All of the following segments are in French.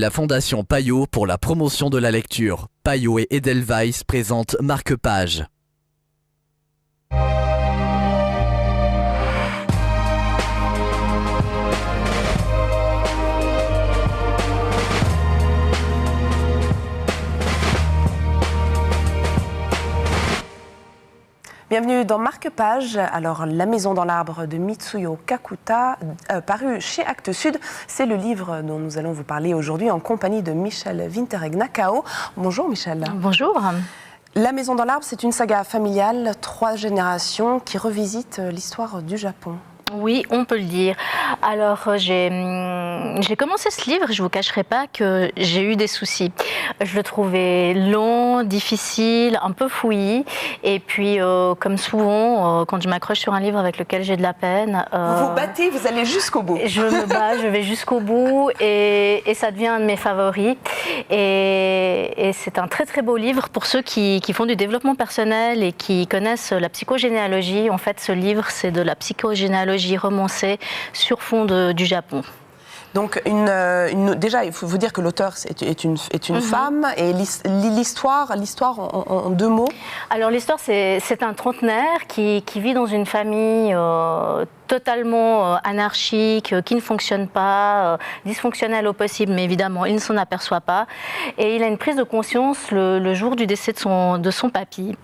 La Fondation Payot pour la promotion de la lecture. Payot et Edelweiss présentent Marque-Page. Bienvenue dans Marque-Page. Alors, La Maison dans l'arbre de Mitsuyo Kakuta, paru chez Actes Sud. C'est le livre dont nous allons vous parler aujourd'hui en compagnie de Michèle Wintereg-Nakao. Bonjour Michèle. Bonjour. La Maison dans l'arbre, c'est une saga familiale, 3 générations qui revisite l'histoire du Japon. Oui, on peut le dire. Alors, j'ai commencé ce livre, je ne vous cacherai pas que j'ai eu des soucis. Je le trouvais long, difficile, un peu fouillis. Et puis, comme souvent, quand je m'accroche sur un livre avec lequel j'ai de la peine... Vous vous battez, vous allez jusqu'au bout. Je me bats, je vais jusqu'au bout et ça devient un de mes favoris. Et c'est un très très beau livre pour ceux qui font du développement personnel et qui connaissent la psychogénéalogie. En fait, ce livre, c'est de la psychogénéalogie romancée sur fond du Japon. Donc, déjà, il faut vous dire que l'auteur est une femme, et l'histoire en 2 mots. Alors, l'histoire, c'est un trentenaire qui vit dans une famille totalement anarchique, qui ne fonctionne pas, dysfonctionnelle au possible, mais évidemment, il ne s'en aperçoit pas. Et il a une prise de conscience le jour du décès de son papy.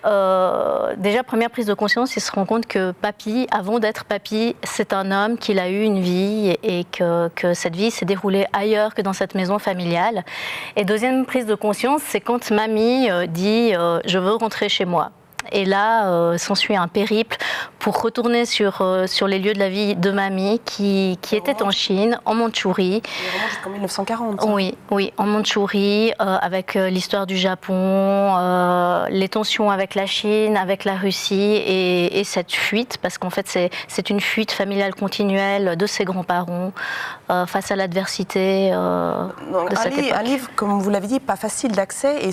Déjà, première prise de conscience, il se rend compte que papy, avant d'être papy, c'est un homme, qu'il a eu une vie et que cette vie s'est déroulée ailleurs que dans cette maison familiale. Et deuxième prise de conscience, c'est quand mamie dit « je veux rentrer chez moi ». Et là, s'ensuit un périple pour retourner sur les lieux de la vie de mamie qui était en Chine, en Mandchourie. Et vraiment jusqu'en 1940. Oui, en Mandchourie, avec l'histoire du Japon, les tensions avec la Chine, avec la Russie et cette fuite, parce qu'en fait c'est une fuite familiale continuelle de ses grands-parents face à l'adversité de cette époque. Un livre, comme vous l'avez dit, pas facile d'accès et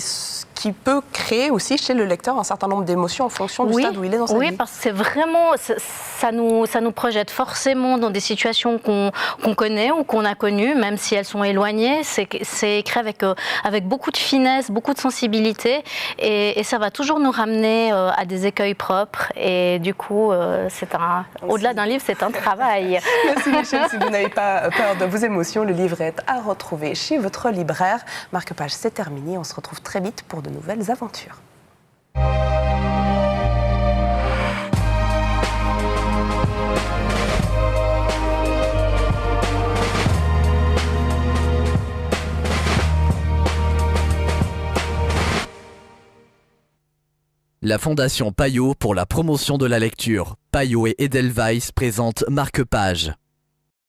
qui peut créer aussi chez le lecteur un certain nombre d'émotions en fonction du stade où il est dans sa vie. Oui, parce que c'est vraiment, ça nous projette forcément dans des situations qu'on connaît ou qu'on a connues, même si elles sont éloignées. C'est écrit avec beaucoup de finesse, beaucoup de sensibilité, et ça va toujours nous ramener à des écueils propres. Et du coup, au-delà d'un livre, c'est un travail. Merci Michèle. Si vous n'avez pas peur de vos émotions, le livre est à retrouver chez votre libraire. Marque-Page, c'est terminé. On se retrouve très vite pour de nouvelles aventures. La Fondation Payot pour la promotion de la lecture. Payot et Edelweiss présentent Marque-Page.